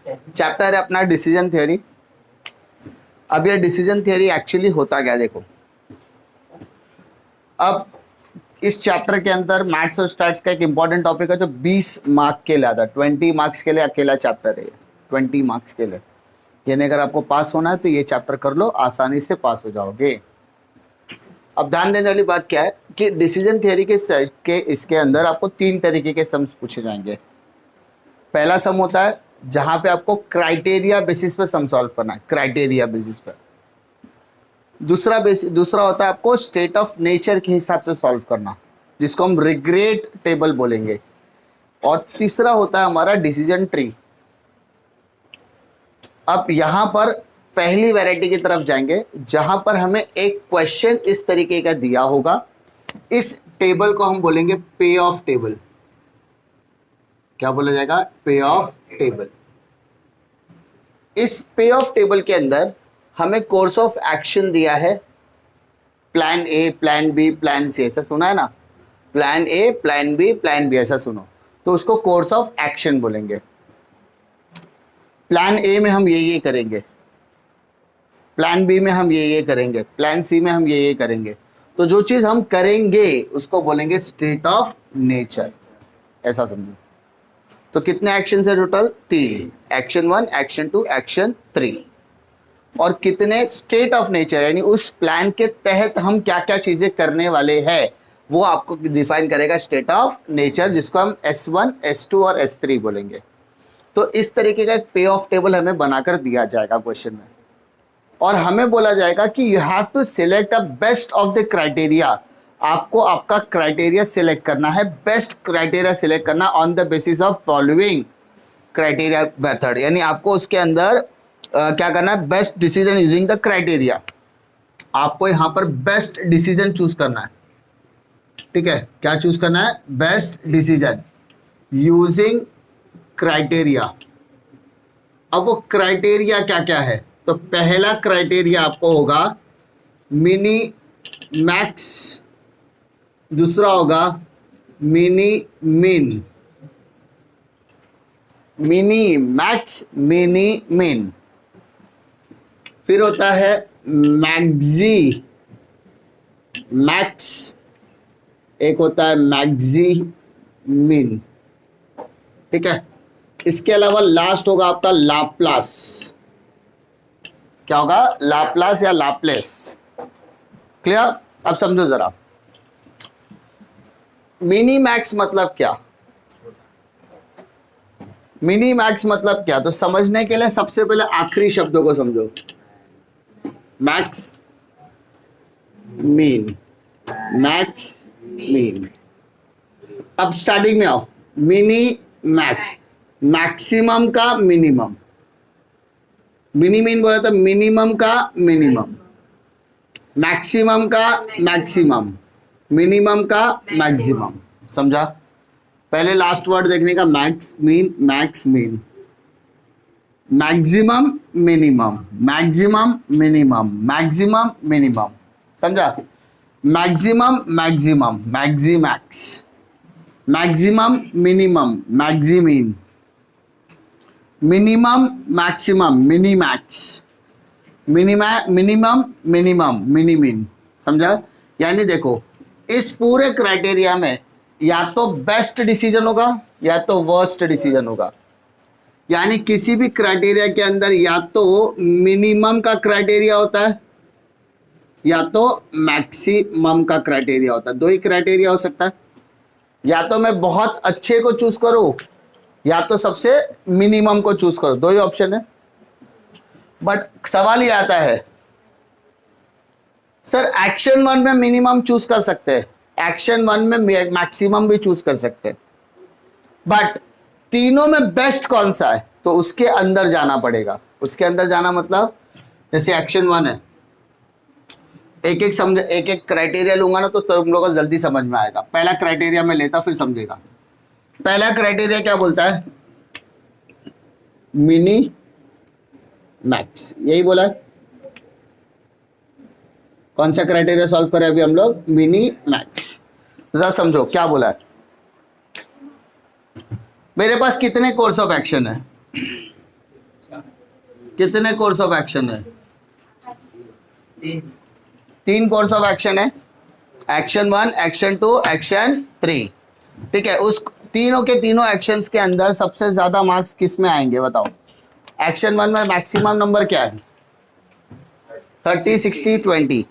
Chapter है अपना decision theory. अब ये डिसीजन थियोरी एक्चुअली होता क्या, देखो अब इस चैप्टर के अंदर मैथ्स और स्टैट्स का एक इंपॉर्टेंट टॉपिक है जो 20 मार्क के लिए आता है। 20 मार्क्स के लिए अकेला चैप्टर है ये, 20 मार्क्स के लिए। यानी अगर आपको पास होना है तो ये चैप्टर कर लो, आसानी से पास हो जाओगे। अब ध्यान देने वाली बात क्या है कि डिसीजन थियोरी के इसके अंदर आपको 3 तरीके के सम्स पूछे जाएंगे। पहला सम होता है जहां पे आपको क्राइटेरिया बेसिस पे सम सॉल्व करना है, क्राइटेरिया बेसिस पे। दूसरा होता है आपको स्टेट ऑफ नेचर के हिसाब से सॉल्व करना, जिसको हम रिग्रेट टेबल बोलेंगे। और तीसरा होता है हमारा डिसीजन ट्री। अब यहां पर पहली वैरायटी की तरफ जाएंगे जहां पर हमें एक क्वेश्चन इस तरीके का दिया होगा। इस टेबल को हम बोलेंगे पे ऑफ टेबल। क्या बोला जाएगा? पे ऑफ टेबल। इस पे ऑफ टेबल के अंदर हमें कोर्स ऑफ एक्शन दिया है, plan A, plan B, plan C, ऐसा सुना है ना? प्लान ए, प्लान बी, ऐसा सुनो, तो उसको कोर्स ऑफ एक्शन बोलेंगे। प्लान ए में हम ये करेंगे, प्लान बी में हम ये करेंगे, प्लान सी में हम ये करेंगे। तो जो चीज हम करेंगे उसको बोलेंगे स्टेट ऑफ नेचर, ऐसा समझो। तो कितने एक्शन है टोटल? 3। Action 1, action 2, action 3। और कितने स्टेट ऑफ नेचर, यानी उस प्लान के तहत हम क्या क्या चीजें करने वाले हैं वो आपको डिफाइन करेगा स्टेट ऑफ नेचर, जिसको हम S1, S2 और S3 बोलेंगे। तो इस तरीके का एक पे ऑफ टेबल हमें बनाकर दिया जाएगा क्वेश्चन में, और हमें बोला जाएगा कि you have to select a best of the criteria. आपको आपका क्राइटेरिया सिलेक्ट करना है, बेस्ट क्राइटेरिया सिलेक्ट करना on the basis of following criteria method. यानी आपको उसके अंदर क्या करना है? Best decision using the criteria. आपको यहां पर बेस्ट डिसीजन चूज करना है, ठीक है? क्या चूज करना है? Best decision using criteria. अब वो क्राइटेरिया क्या क्या है? तो पहला क्राइटेरिया आपको होगा मिनी मैक्स, दूसरा होगा मिनी मिन, मिनी मैक्स, मिनी मिन। फिर होता है मैक्सी मैक्स, एक होता है मैक्सी मिन, ठीक है? इसके अलावा लास्ट होगा आपका लाप्लास। क्या होगा? लाप्लास या लाप्लेस। क्लियर? अब समझो जरा, मिनी मैक्स मतलब क्या? मिनी मैक्स मतलब क्या? तो समझने के लिए सबसे पहले आखिरी शब्दों को समझो। Max mean, max mean. अब स्टार्टिंग में आओ, मिनी मैक्स, मैक्सिमम का मिनिमम। मिनी मीन बोला था मिनिमम का मिनिमम, मैक्सिमम का मैक्सिमम, मिनिमम का मैक्सिमम। समझा? पहले लास्ट वर्ड देखने का, max mean, max mean, maximum minimum, maximum minimum, maximum minimum. समझा? Maximum maximum, maximax, maximum minimum, maximin, minimum maximum, minimax, minimum minimum, minimin. समझा? यानी देखो इस पूरे क्राइटेरिया में या तो बेस्ट डिसीजन होगा या तो वर्स्ट डिसीजन होगा। यानी किसी भी क्राइटेरिया के अंदर या तो मिनिमम का क्राइटेरिया होता है या तो मैक्सिमम का क्राइटेरिया होता है। 2 ही क्राइटेरिया हो सकता है, या तो मैं बहुत अच्छे को चूज करूं या तो सबसे मिनिमम को चूज करूं। 2 ही ऑप्शन है। बट सवाल ये आता है, सर एक्शन 1 में मिनिमम चूज कर सकते हैं, एक्शन 1 में मैक्सिमम भी चूज कर सकते हैं, बट तीनों में बेस्ट कौन सा है? तो उसके अंदर जाना पड़ेगा। उसके अंदर जाना मतलब जैसे एक्शन 1 है, एक एक समझ, एक एक क्राइटेरिया लूंगा ना तो तुम लोगों को जल्दी समझ में आएगा। पहला क्राइटेरिया मैं लेता फिर समझेगा। पहला क्राइटेरिया क्या बोलता है? मिनी मैक्स, यही बोला है। कौन सा क्राइटेरिया सॉल्व करें अभी हम लोग? Mini max. जरा समझो क्या बोला है। मेरे पास कितने कोर्स ऑफ एक्शन है? कितने कोर्स ऑफ एक्शन है? 3 कोर्स ऑफ एक्शन है, एक्शन 1, एक्शन 2, एक्शन 3। ठीक है, उस तीनों के तीनों एक्शंस के अंदर सबसे ज्यादा मार्क्स किस में आएंगे बताओ? एक्शन 1 में मैक्सिमम नंबर क्या है? 30, 60, 20।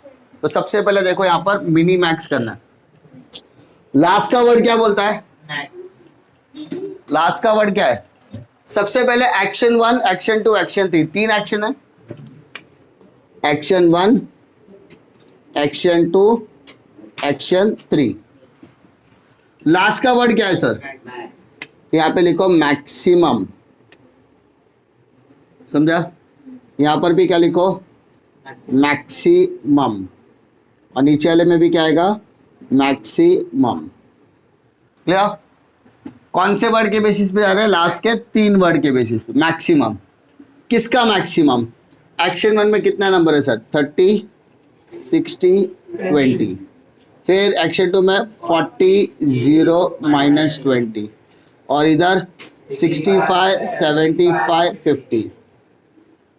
तो सबसे पहले देखो यहां पर मिनी मैक्स करना है। लास्ट का वर्ड क्या बोलता है? लास्ट का वर्ड क्या है? सबसे पहले एक्शन 1, एक्शन 2, एक्शन 3, 3 एक्शन है। Action 1, action 2, action 3। लास्ट का वर्ड क्या है सर? यहां पे लिखो मैक्सिमम, समझा? यहां पर भी क्या लिखो? मैक्सिमम। और नीचे वाले में भी क्या आएगा? मैक्सिमम। क्लियर? कौन से वर्ड के बेसिस पे जा रहे हैं? लास्ट के 3 वर्ड के बेसिस पे। मैक्सिमम किसका? मैक्सिमम एक्शन 1 में कितना नंबर है सर? 30, 60, 20। फिर एक्शन 2 में 40, 0, -20। और इधर 65, 75, 50।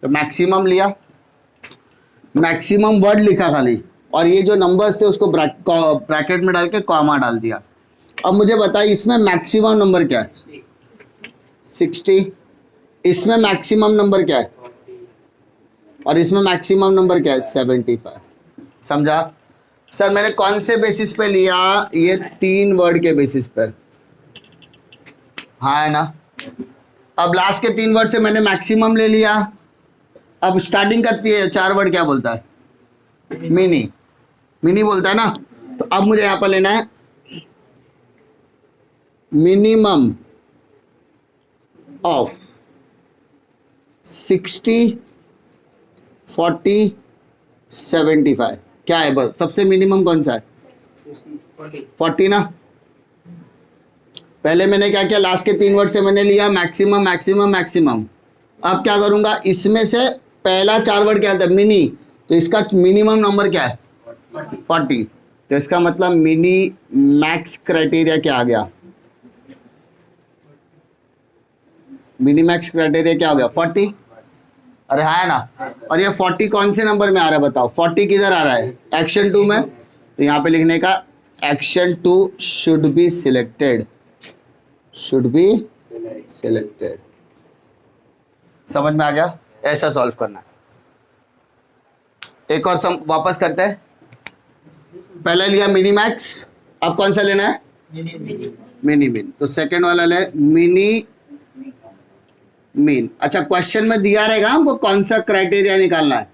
तो मैक्सिमम लिया, मैक्सिमम वर्ड लिखा खाली, और ये जो नंबर्स थे उसको ब्रैकेट में डाल के कॉमा डाल दिया। अब मुझे बताइए इसमें मैक्सिमम नंबर क्या है? 60। इसमें मैक्सिमम नंबर क्या है? और इसमें मैक्सिमम नंबर क्या है? 75। समझा? सर मैंने कौन से बेसिस पे लिया? ये 3 वर्ड के बेसिस पर। हाँ है ना? अब लास्ट के 3 वर्ड से मैंने मैक्सिमम ले लिया। अब स्टार्टिंग का 4 वर्ड क्या बोलता है? मिनी। मिनी बोलता है ना? तो अब मुझे यहां पर लेना है मिनिमम ऑफ 60, 40, 75। क्या है बस? सबसे मिनिमम कौन सा है? 40 ना? पहले मैंने क्या किया? लास्ट के 3 वर्ड से मैंने लिया मैक्सिमम, मैक्सिमम, मैक्सिमम। अब क्या करूंगा? इसमें से पहला 4 वर्ड क्या था? मिनी। तो इसका मिनिमम नंबर क्या है? 40। तो इसका मतलब मिनी मैक्स क्राइटेरिया क्या आ गया? मिनी मैक्स क्राइटेरिया क्या हो गया? 40। अरे हाँ है ना? और ये 40 कौन से नंबर में आ रहा है बताओ? 40 किधर आ रहा है? एक्शन 2 में। तो यहां पे लिखने का action 2 should be selected, should be selected. समझ में आ गया? ऐसा सॉल्व करना। एक और सम वापस करते हैं। पहले लिया मिनी मैक्स, अब कौन सा लेना है? मिनी मिन। तो सेकंड वाला ले मिनी मीन। अच्छा, क्वेश्चन में दिया रहेगा हमको कौन सा क्राइटेरिया निकालना है।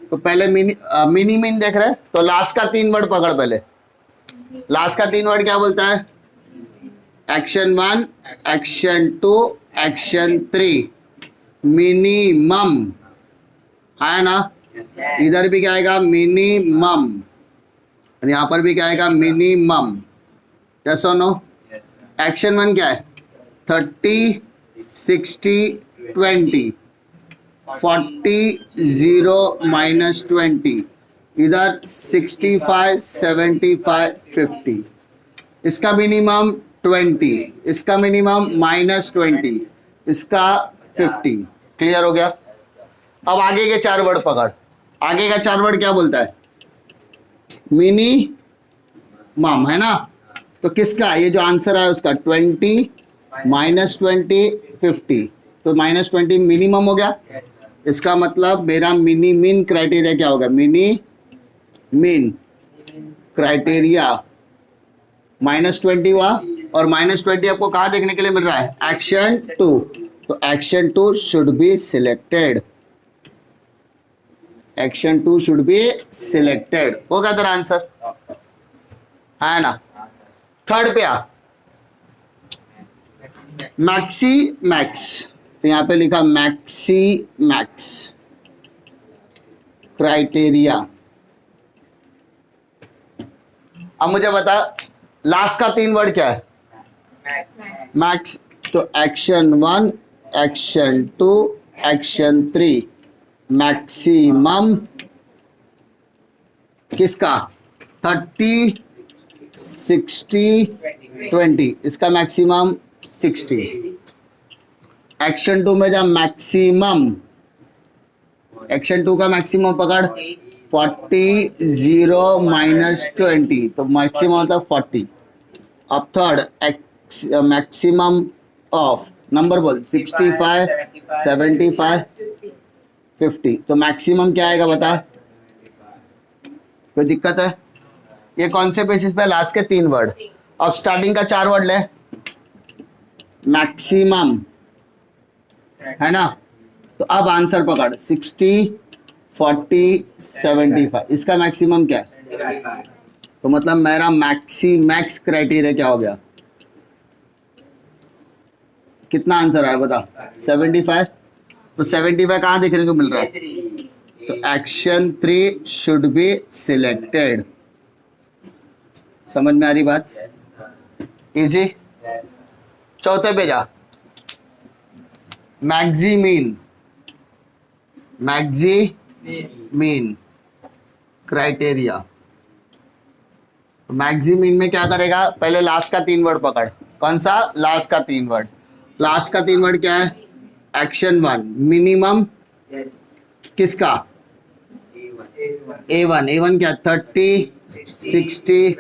तो पहले मिनी मीन देख रहे हैं, तो लास्ट का 3 वर्ड पकड़। पहले लास्ट का 3 वर्ड क्या बोलता है? Action 1, action 2, action 3। मिनिमम है ना? इधर भी क्या आएगा? मिनिमम। और यहां पर भी क्या आएगा? मिनिमम। यस और नो? एक्शन 1 क्या है? 30, 60, 20, 40, 0, -20। इधर 65, 75, 50। इसका मिनिमम 20, इसका मिनिमम -20, इसका 50। क्लियर हो गया? अब आगे के 4 वर्ड पकड़। आगे का 4 वर्ड क्या बोलता है? मिनी मम है ना? तो किसका? ये जो आंसर है उसका 20, -20, 50। तो -20 मिनिमम हो गया। इसका मतलब मेरा मिनी मीन क्राइटेरिया क्या होगा? मिनी मीन क्राइटेरिया -20 हुआ। और -20 आपको कहाँ देखने के लिए मिल रहा है? एक्शन 2। तो action 2 should be selected, action 2 should be selected. होगा तेरा आंसर? है ना? थर्ड पे आ, मैक्सी मैक्स। तो यहां पे लिखा मैक्सी मैक्स क्राइटेरिया। अब मुझे बता लास्ट का 3 वर्ड क्या है? मैक्स। तो एक्शन 1, एक्शन 2, एक्शन 3। मैक्सिमम किसका? 30, 60, 20। इसका मैक्सिमम 60। एक्शन 2 में जा मैक्सिमम एक्शन 2 का मैक्सिमम पकड़ 40 0 -20 तो मैक्सिमम होता है 40। अब थर्ड मैक्सिमम ऑफ नंबर बोल 65 75 50 तो मैक्सिमम क्या आएगा बता, कोई दिक्कत है? ये कौन से बेसिस पे? लास्ट के 3 वर्ड। अब स्टार्टिंग का 4 वर्ड ले, मैक्सिमम है ना, तो अब आंसर पकड़ 60 40 75 इसका मैक्सिमम क्या है? तो मतलब मेरा मैक्स क्राइटेरिया क्या हो गया? कितना आंसर आया बता? 75। तो 75 कहाँ देखने को मिल रहा है? तो एक्शन 3 शुड बी सिलेक्टेड। समझ में आ रही बात? इजी। चौथे पे जा, मैक्सिमीन क्राइटेरिया। मैक्सिमीन में क्या करेगा? पहले लास्ट का 3 वर्ड पकड़। कौन सा? लास्ट का 3 वर्ड। लास्ट का 3 वर्ड क्या है? एक्शन 1 मिनिमम किसका? A1 क्या? 30 60।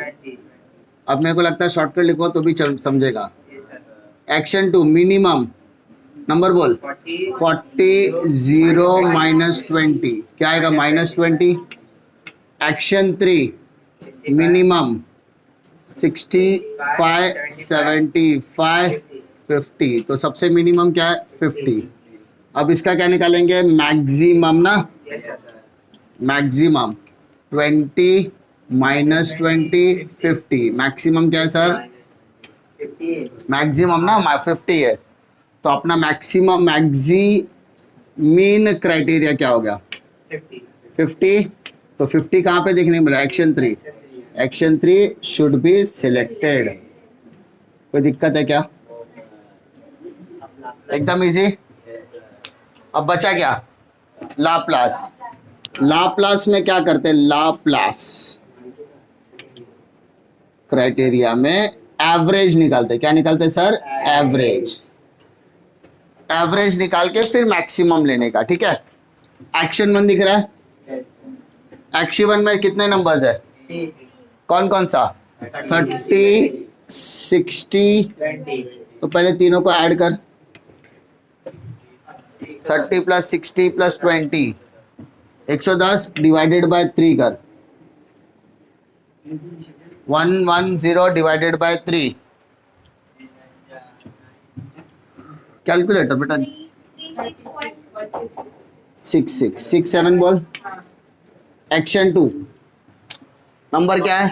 अब मेरे को लगता है शॉर्टकट लिखो तो भी समझेगा। एक्शन 2 मिनिमम नंबर बोल 40 0 -20 क्या आएगा? -20। एक्शन 3 मिनिमम 65 75 50 तो सबसे मिनिमम क्या है? 50। अब इसका क्या निकालेंगे? मैक्सिमम ना, मैक्सिमम 20 -20 50 मैक्सिमम क्या है सर? मैक्सिमम ना 50 है। तो अपना मैक्सिमम मैक्सिमीन क्राइटेरिया क्या हो गया? 50। तो 50 कहाँ पे देखने को मिला? Action 3। Action 3 should be selected. कोई दिक्कत है क्या? एकदम इजी। अब बचा क्या? लाप्लास। लाप्लास में क्या करते हैं? लाप्लास क्राइटेरिया में एवरेज निकालते। क्या निकालते सर? एवरेज। एवरेज निकाल के फिर मैक्सिमम लेने का। ठीक है। एक्शन 1 दिख रहा है? एक्शन 1 में कितने नंबर्स है? कौन कौन सा? 30 60 तो पहले तीनों को ऐड कर। 30 + 60 + 20 110 डिवाइडेड बाय 3 कर। 110 डिवाइडेड बाय 3 कैलकुलेटर बेटा 6667 बोल। एक्शन 2 नंबर क्या है?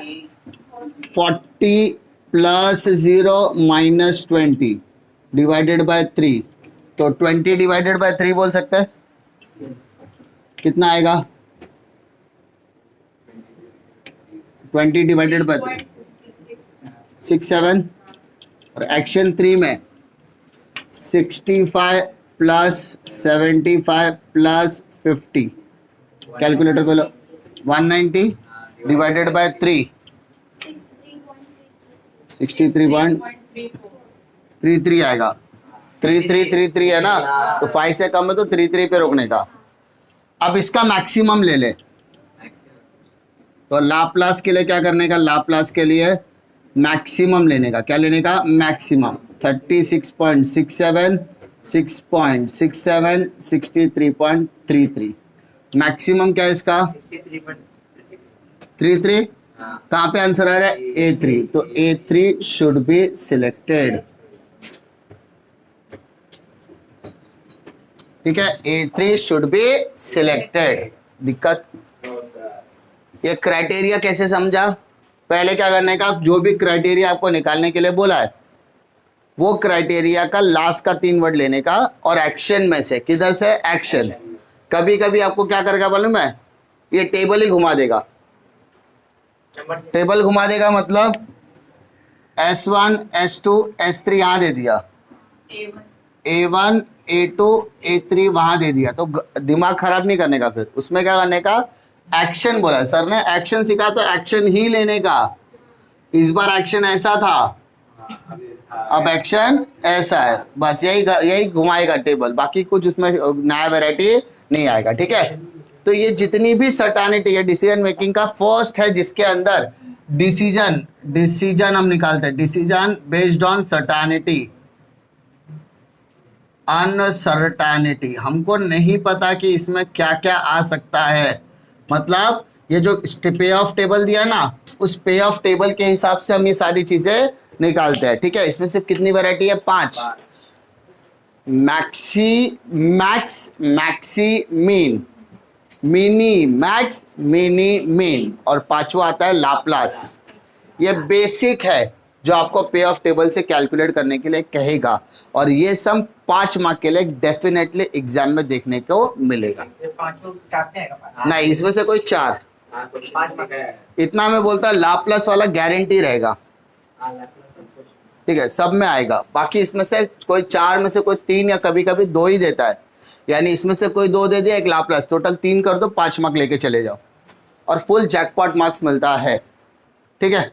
40 + 0 -20 डिवाइडेड बाय 3 तो 20 डिवाइडेड बाय 3 बोल सकते हैं। कितना आएगा? 20 डिवाइडेड बाय 3 67। और एक्शन 3 में 65 + 75 + 50 कैलकुलेटर पे लो। 190 डिवाइडेड बाय 3 63.33 आएगा। 3333 है ना, तो 5 से कम है तो 33 पे रोकने का। अब इसका मैक्सिमम ले ले। तो लाप्लास के लिए क्या करने का? लाप्लास के लिए मैक्सिमम लेने का। क्या लेने का? मैक्सिमम। 36.67 6.67 63.33 मैक्सिमम क्या है इसका? 33। कहाँ पे आंसर आ रहा है? A3। तो A3 शुड बी सिलेक्टेड। ठीक है, A3 शुड बी सिलेक्टेड। दिक्कत? ये क्राइटेरिया कैसे समझा? पहले क्या करने का? जो भी क्राइटेरिया आपको निकालने के लिए बोला है वो क्राइटेरिया का लास्ट का 3 वर्ड लेने का और एक्शन में से, किधर से? एक्शन। कभी कभी आपको क्या करेगा मालूम है? ये टेबल ही घुमा देगा। टेबल घुमा देगा मतलब S1 S2 S3 यहां दे दिया, A1 A2 A3 वहां दे दिया। तो दिमाग खराब नहीं करने का। फिर उसमें क्या करने का? एक्शन बोला सर ने, एक्शन सिखा तो एक्शन ही लेने का। इस बार एक्शन ऐसा था अब एक्शन ऐसा है, बस यही घुमाएगा टेबल, बाकी कुछ उसमें नया वैरायटी नहीं आएगा। ठीक है, तो ये जितनी भी सर्टेनिटी है डिसीजन मेकिंग का, फर्स्ट है जिसके अंदर डिसीजन हम निकालते हैं, decision based on certainty, uncertainty. हमको नहीं पता कि इसमें क्या क्या आ सकता है, मतलब ये जो पे ऑफ टेबल दिया ना, उस पे ऑफ टेबल के हिसाब से हम ये सारी चीजें निकालते हैं। ठीक है, इसमें सिर्फ कितनी वैरायटी है? 5। Maxi mean, mini max, mini mean, और पांचवा आता है लाप्लास। ये बेसिक है जो आपको पे ऑफ टेबल से कैलकुलेट करने के लिए कहेगा, और ये सब 5 मार्क के लिए डेफिनेटली एग्जाम में देखने को मिलेगा। नहीं, इसमें से कोई 4, इतना मैं बोलता लाप्लास वाला गारंटी रहेगा। ठीक है, सब में आएगा, बाकी इसमें से कोई 4 में से कोई 3 या कभी कभी 2 ही देता है, यानी इसमें से कोई 2 दे दिया, एक लाप्लास, टोटल 3 कर दो, 5 मार्क लेके चले जाओ और फुल जैकपॉट मार्क्स मिलता है। ठीक है।